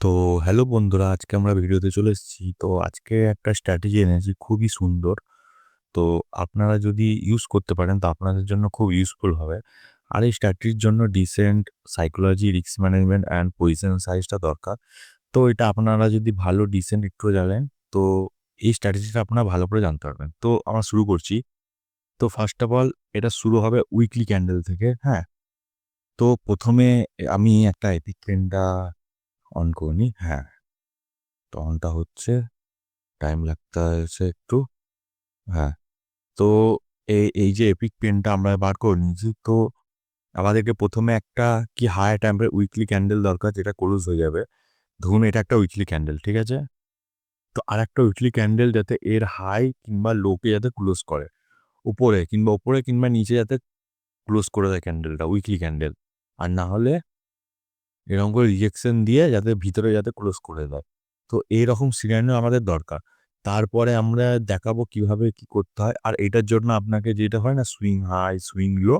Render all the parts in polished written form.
তো হ্যালো বন্ধুরা, আজকে আমরা ভিডিওতে চলে এসেছি। তো আজকে একটা স্ট্র্যাটেজি এনেছি খুবই সুন্দর। তো আপনারা যদি ইউজ করতে পারেন তো আপনাদের জন্য খুব ইউজফুল হবে। আর এই স্ট্র্যাটেজির জন্য decent psychology, risk management and position সাইজটা দরকার। তো এটা আপনারা যদি ভালো ডিসেন্ট একটু জানেন তো এই স্ট্র্যাটেজিটা আপনারা ভালো করে জানতে পারবেন। তো আমরা শুরু করছি। তো ফার্স্ট অফ অল এটা শুরু হবে উইকলি ক্যান্ডেল থেকে, হ্যাঁ? তো ১ম এ আমি একটা এপিক পেনটা অন করে নিই। হ্যাঁ, তো অনটা হচ্ছে। টাইম লাগতেছে একটু। হ্যাঁ, তো এই যে এপিক পেনটা আমরা বার করে নিয়েছি। তো আমাদেরকে ১ম এ একটা কি হাই টাইমের উইকলি ক্যান্ডেল দরকার যেটা ক্লোজ হয়ে যাবে। ধরুন এটা একটা উইকলি ক্যান্ডেল, ঠিক আছে? তো আরেকটা উইকলি ক্যান্ডেল যাতে এর হাই কিংবা লো কে যাতে ক্লোজ করে। উপরে কিংবা নিচে যাতে ক্লোজ করে দেয় ক্যান্ডেলটা, উইকলি ক্যান্ডেল। আর না হলে এরকম করে রিজেকশন দিয়ে যাতে ভিতরে যাতে ক্লোজ করে দেয়। তো এইরকম সিনারিও আমাদের দরকার। তারপরে আমরা দেখাবো কিভাবে কি করতে হয়। আর এটার জন্য আপনাকে যেটা হয় না সুইং হাই, সুইং লো,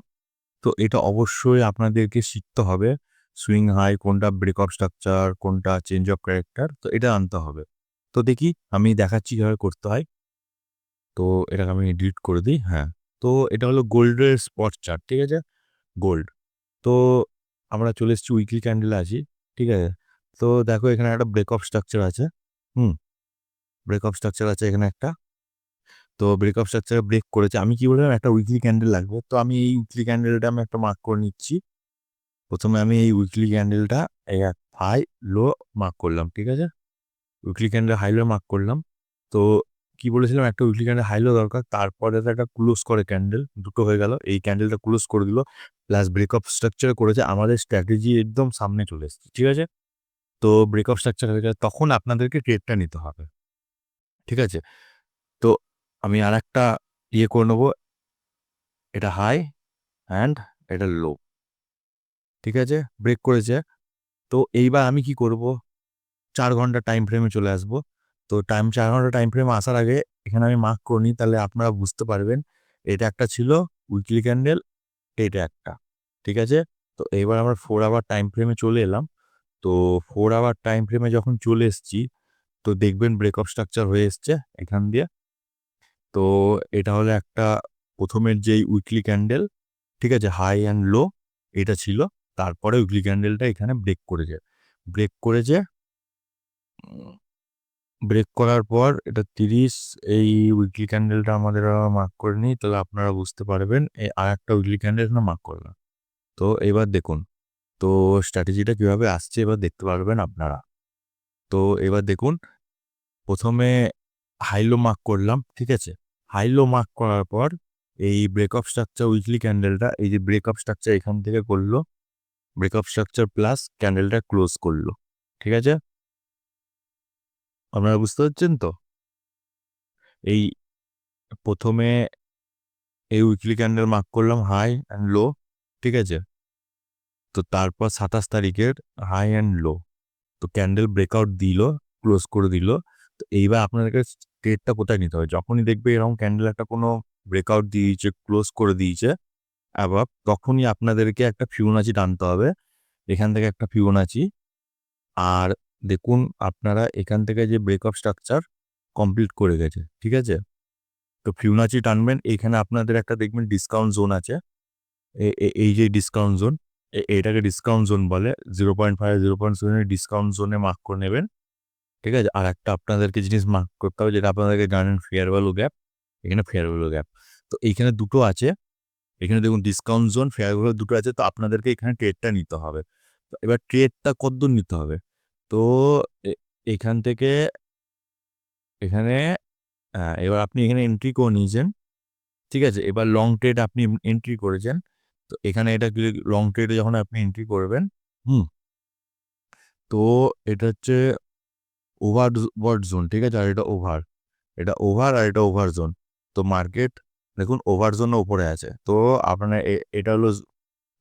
তো এটা অবশ্যই আপনাদেরকে শিখতে হবে। সুইং হাই কোনটা, ব্রেকআপ স্ট্রাকচার কোনটা, চেঞ্জ অফ ক্যারেক্টার, তো এটা আনতে হবে। তো দেখি আমি দেখাচ্ছি কিভাবে করতে হয়। তো এটাকে আমি ডিলিট করে দিই। হ্যাঁ, তো এটা হলো গোল্ডের স্পট চার্ট, ঠিক আছে? গোল্ড। তো আমরা চলে এসেছি উইকলি ক্যান্ডেলে আছি। ঠিক আছে? তো দেখো এখানে একটা ব্রেকআপ স্ট্রাকচার আছে। হুম? ব্রেকআপ স্ট্রাকচার আছে এখানে একটা। তো ব্রেকআপ স্ট্রাকচার ব্রেক করেছে। আমি কি বললাম একটা উইকলি ক্যান্ডেল লাগবে। তো আমি এই উইকলি ক্যান্ডেলটা আমি একটা মার্ক করে নিচ্ছি। ১ম এ আমি এই উইকলি ক্যান্ডেলটা হাই, লো মার্ক করলাম। ঠিক আছে? Weekly candle high, low mark করলাম। তো কি বলেছিলাম একটা উইকলি ক্যান্ডেল হাই, লো দরকার। তারপরে তো একটা ক্লোজ করে ক্যান্ডেল, দুটো হয়ে গেল। এই ক্যান্ডেলটা ক্লোজ করে দিল। প্লাস ব্রেকআপ স্ট্রাকচার করেছে। আমাদের স্ট্র্যাটেজি একদম সামনে চলে এসেছে। ঠিক আছে? তো ব্রেকআপ স্ট্রাকচার হয়ে যায় তখন আপনাদেরকে ট্রেডটা নিতে হবে। ঠিক আছে? তো আমি আরেকটা করে নেবো। এটা হাই অ্যান্ড এটা লো। ঠিক আছে? ব্রেক করেছে। তো এইবার আমি কি করব? ৪ ঘন্টা টাইম ফ্রেমে চলে আসবো। তো ৪ ঘন্টা টাইম ফ্রেমে আসার আগে এখানে আমি মার্ক করে নিই, তাহলে আপনারা বুঝতে পারবেন। এটা একটা ছিল উইকলি ক্যান্ডেল, এটা একটা। ঠিক আছে? তো এইবার আমরা 4 আওয়ার টাইম ফ্রেমে চলে এলাম। তো 4 আওয়ার টাইম ফ্রেমে যখন চলে এসেছি, তো দেখবেন ব্রেকআপ স্ট্রাকচার হয়ে এসছে এখান দিয়ে। তো এটা হলো একটা ১ম এর যেই উইকলি ক্যান্ডেল, ঠিক আছে? হাই অ্যান্ড লো এটা ছিল। তারপরে উইকলি ক্যান্ডেলটা এখানে ব্রেক করেছে। ব্রেক করেছে। উম ব্রেক করার পর এটা ৩০, এই উইকলি ক্যান্ডেলটা আমাদের মার্ক করে নিই, তাহলে আপনারা বুঝতে পারবেন। আরেকটা উইকলি ক্যান্ডেল এখানে মার্ক করলাম। তো এবার দেখুন, তো স্ট্র্যাটেজিটা কিভাবে আসছে এবার দেখতে পারবেন আপনারা। তো এবার দেখুন, ১ম এ হাই লো মার্ক করলাম, ঠিক আছে? হাই লো মার্ক করার পর এই ব্রেকআপ স্ট্রাকচার উইকলি ক্যান্ডেলটা, এই যে ব্রেকআপ স্ট্রাকচার এখান থেকে করলো, ব্রেকআপ স্ট্রাকচার প্লাস ক্যান্ডেলটা ক্লোজ করলো। ঠিক আছে? আপনারা বুঝতে পারছেন তো? এই ১ম এ এই উইকলি ক্যান্ডেল মার্ক করলাম হাই অ্যান্ড লো, ঠিক আছে? তো তারপর ২৭ তারিখের হাই অ্যান্ড লো। তো ক্যান্ডেল ব্রেকআউট দিল, ক্লোজ করে দিল। তো এইবার আপনাদেরকে ট্রেডটা কোথায় নিতে হবে? যখনই দেখবে এরকম ক্যান্ডেল একটা কোনো ব্রেকআউট দিয়েছে, ক্লোজ করে দিয়েছে অ্যাবাভ, তখনই আপনাদেরকে একটা ফিবোনাচি টানতে হবে। এখান থেকে একটা ফিবোনাচি। আর দেখুন আপনারা এখান থেকে যে ব্রেকআপ স্ট্রাকচার কমপ্লিট করে গেছে। ঠিক আছে? তো ফিবোনাচি টানবেন। এইখানে আপনাদের একটা দেখবেন ডিসকাউন্ট জোন আছে। এই যে ডিসকাউন্ট জোন, এটাকে ডিসকাউন্ট জোন বলে। 0.5, 0.7 এর ডিসকাউন্ট জোনে মার্ক করে নেবেন। ঠিক আছে? আরেকটা আপনাদেরকে জিনিস মার্ক করতে হবে যেটা আপনাদেরকে জানেন, ফেয়ার ভ্যালু গ্যাপ। এখানে ফেয়ার ভ্যালু গ্যাপ। তো এইখানে দুটো আছে। এখানে দেখুন ডিসকাউন্ট জোন, ফেয়ার ভ্যালু দুটো আছে। তো আপনাদেরকে এখানে ট্রেডটা নিতে হবে। তো এবার ট্রেডটা কতদূর নিতে হবে? তো এ এখান থেকে এখানে এবার আপনি এখানে এন্ট্রি করে নিয়েছেন। ঠিক আছে? এবার লং ট্রেড আপনি এন্ট্রি করেছেন। তো এখানে এটা লং ট্রেডে যখন আপনি এন্ট্রি করবেন, হুম? তো এটা হচ্ছে ওভারবট জোন, ঠিক আছে? আর এটা ওভার। এটা ওভার আর এটা ওভার জোন। তো মার্কেট দেখুন ওভার জোনের উপরে আছে। তো আপনার এটা হলো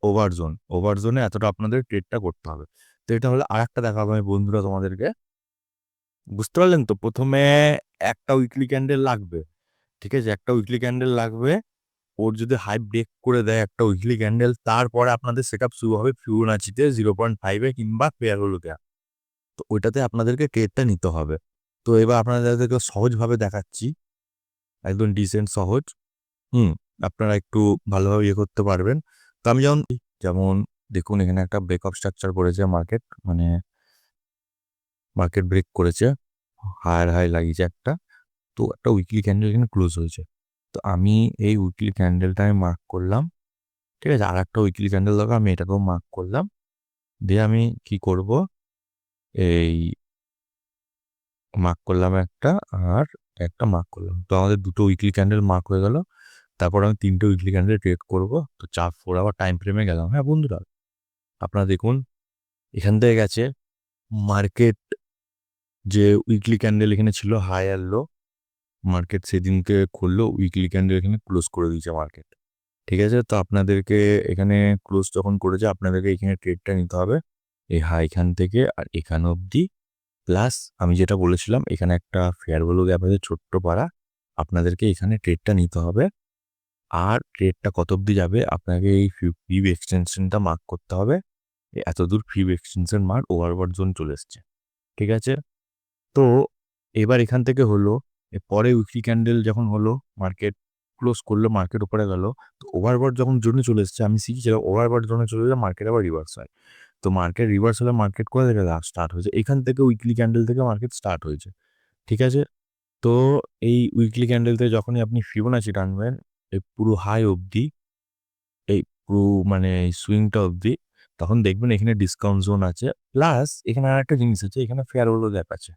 ওভার জোন। ওভার জোনে এতটা আপনাদের ট্রেডটা করতে হবে। তো এটা হলো আরেকটা দেখাবো আমি বন্ধুরা তোমাদেরকে। বুঝতে পারলেন তো? ১ম এ একটা উইকলি ক্যান্ডেল লাগবে। ঠিক আছে? একটা উইকলি ক্যান্ডেল লাগবে। ওর যদি হাই ব্রেক করে দেয় একটা উইকলি ক্যান্ডেল, তারপরে আপনাদের সেটআপ শুরু হবে ফিবোনাচিতে 0.5 এ কিংবা ফেয়ার ভ্যালু গ্যাপ। তো ওইটাতে আপনাদেরকে ট্রেডটা নিতে হবে। তো এবার আপনাদেরকে সহজভাবে দেখাচ্ছি, একদম ডিসেন্ট সহজ। আপনারা একটু ভালোভাবে করতে পারবেন। তো আমি যেমন দেখুন এখানে একটা ব্রেকআপ স্ট্রাকচার করেছে মার্কেট, মানে মার্কেট ব্রেক করেছে, হায়ার হাই লাগিয়েছে একটা। তো একটা উইকলি ক্যান্ডেল এখানে ক্লোজ হয়েছে। তো আমি এই উইকলি ক্যান্ডেলটা আমি মার্ক করলাম, ঠিক আছে? আর একটা উইকলি ক্যান্ডেল দরকার, আমি এটাকেও মার্ক করলাম। দিয়ে আমি কি করব, এই মার্ক করলাম একটা, আর একটা মার্ক করলাম। তো আমাদের দুটো উইকলি ক্যান্ডেল মার্ক হয়ে গেল। তারপর আমি 3টে উইকলি ক্যান্ডেল ট্রেড করব। তো 4 আওয়ার টাইম ফ্রেমে গেলাম। হ্যাঁ বন্ধুরা, আপনারা দেখুন এখান থেকে গেছে মার্কেট, যে উইকলি ক্যান্ডেল এখানে ছিল হাই আর লো, মার্কেট সেদিনকে খুললো, উইকলি ক্যান্ডেল এখানে ক্লোজ করে দিয়েছে মার্কেট, ঠিক আছে? তো আপনাদেরকে এখানে ক্লোজ যখন করেছে, আপনাদেরকে এখানে ট্রেডটা নিতে হবে এই হাই এখান থেকে আর এখান অবধি। প্লাস আমি যেটা বলেছিলাম, এখানে একটা ফেয়ার ভ্যালু গ্যাপ আছে ছোট্ট পাড়া, আপনাদেরকে এখানে ট্রেডটা নিতে হবে। আর ট্রেডটা কত অবধি যাবে, আপনাকে এই ফিব এক্সটেনশনটা মার্ক করতে হবে। এত দূর ফিব এক্সটেনশন মার্ক, ওভারবট জোন চলে এসছে, ঠিক আছে? তো এবার এখান থেকে হলো, পরে উইকলি ক্যান্ডেল যখন হলো, মার্কেট ক্লোজ করলো, মার্কেট উপরে গেল। তো ওভারবট যখন জোনে চলে এসছে, আমি শিখেছিলাম ওভারবট জোনে চলে গেলে মার্কেট আবার রিভার্স হয়। তো মার্কেট রিভার্স হলে মার্কেট কোথা থেকে স্টার্ট হয়েছে, এখান থেকে উইকলি ক্যান্ডেল থেকে মার্কেট স্টার্ট হয়েছে, ঠিক আছে? তো এই উইকলি ক্যান্ডেল থেকে যখনই আপনি ফিবোনাচি টানবেন, এই পুরো হাই অবধি, এই পুরো মানে এই সুইংটা অবধি, তখন দেখবেন এখানে ডিসকাউন্ট জোন আছে। প্লাস এখানে আরেকটা জিনিস আছে, এখানে ফেয়ার ভ্যালু গ্যাপ আছে,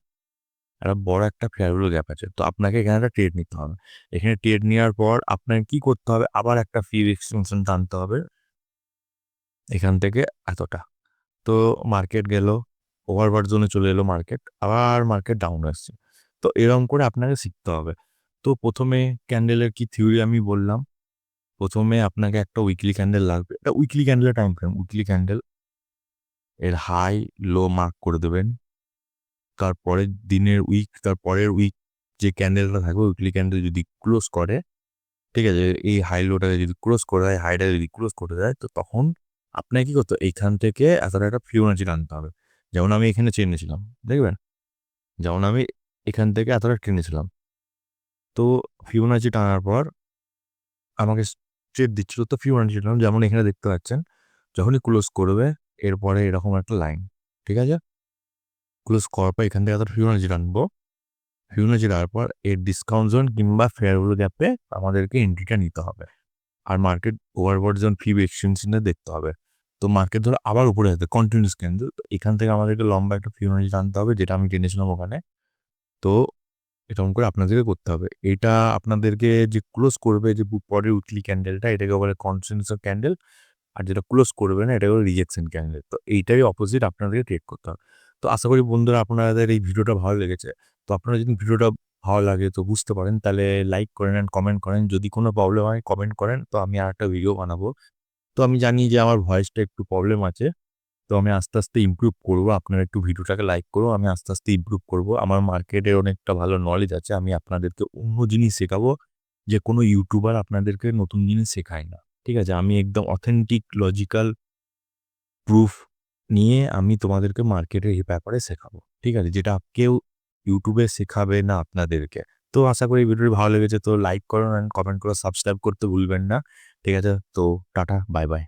একটা বড় একটা ফেয়ার ভ্যালু গ্যাপ আছে। তো আপনাকে এখানে একটা ট্রেড নিতে হবে। এখানে ট্রেড নেওয়ার পর আপনাকে কি করতে হবে, আবার একটা ফিব এক্সটেনশন টানতে হবে এখান থেকে এতটা। তো মার্কেট গেল, ওভারবট জোনে চলে এলো মার্কেট, আবার মার্কেট ডাউন আসছে। তো এরকম করে আপনাকে শিখতে হবে। তো প্রথমে ক্যান্ডেলের কি থিওরি আমি বললাম, প্রথমে আপনাকে একটা উইকলি ক্যান্ডেল লাগবে, এটা উইকলি ক্যান্ডেলের টাইম ফ্রেম, উইকলি ক্যান্ডেল এর হাই লো মার্ক করে দেবেন। তারপরের দিনের তারপরের উইক যে ক্যান্ডেলটা থাকবে, উইকলি ক্যান্ডেল যদি ক্লোজ করে, ঠিক আছে, এই হাই লোটাকে যদি ক্লোজ করে দেয়, হাইটা যদি ক্লোজ করে দেয়, তো তখন আপনাকে কি করতে হবে, এইখান থেকে এতটা একটা ফিবোনাচি টানতে হবে। যেমন আমি এখানে টেনেছিলাম, দেখবেন, যেমন আমি এখান থেকে এতটা টেনেছিলাম। তো ফিবোনাচি টানার পর আমাকে স্ট্রেট দিচ্ছিল, তো ফিবোনাচি টানলাম, যেমন এখানে দেখতে পাচ্ছেন যখনই ক্লোজ করবে এরপরে এরকম একটা লাইন, ঠিক আছে? ক্লোজ করার পর এখান থেকে এতটা ফিবোনাচি টানবো, ফিবোনাচি টানার পর এর ডিসকাউন্ট জোন কিংবা ফেয়ার ভ্যালু গ্যাপে আমাদেরকে এন্ট্রিটা নিতে হবে। আর মার্কেট ওভারবট জোন ফিব এক্সটেনশনে দেখতে হবে। তো মার্কেট ধরো আবার উপরে যেতে কন্টিনিউয়াস ক্যান্ডেল, তো এখান থেকে আমাদেরকে লম্বা একটা ফিবোনাচি টানতে হবে, যেটা আমি টেনেছিলাম ওখানে। তো এরকম করে আপনাদেরকে করতে হবে। এটা আপনাদেরকে যে ক্লোজ করবে, যে পরের উইকলি ক্যান্ডেলটা, এটাকে বলে কন্টিনিউয়াস ক্যান্ডেল। আর যেটা ক্লোজ করবে না, এটা হলো রিজেকশন ক্যান্ডেল। তো এইটারই অপোজিট আপনাদেরকে ট্রেড করতে হবে। তো আশা করি বন্ধুরা আপনাদের এই ভিডিওটা ভালো লেগেছে। তো আপনারা যদি ভিডিওটা ভালো লাগে তো বুঝতে পারেন, তাহলে লাইক করেন অ্যান্ড কমেন্ট করেন। যদি কোনো প্রবলেম হয় কমেন্ট করেন, তো আমি আরেকটা ভিডিও বানাবো। তো আমি জানি যে আমার ভয়েসটা একটু প্রবলেম আছে। তো আমি আস্তে, আস্তে ইমপ্রুভ করব। আপনারা একটু ভিডিওটাকে লাইক করুন। আমি আস্তে, আস্তে ইমপ্রুভ করব। আমার মার্কেটের অনেকটা ভালো নলেজ আছে। আমি আপনাদেরকে অন্য জিনিস শেখাবো, যে কোনো ইউটিউবার আপনাদেরকে নতুন জিনিস শেখায় না। ঠিক আছে? আমি একদম অথেন্টিক লজিক্যাল প্রুফ নিয়ে আমি তোমাদেরকে মার্কেটের এই ব্যাপারে শেখাবো। ঠিক আছে? যেটা কেউ ইউটিউবে শেখাবে না আপনাদেরকে। তো আশা করি ভিডিওটি ভালো লেগেছে। তো লাইক করুন অ্যান্ড কমেন্ট করে সাবস্ক্রাইব করতে ভুলবেন না। ঠিক আছে? তো টাটা, বাই, বাই।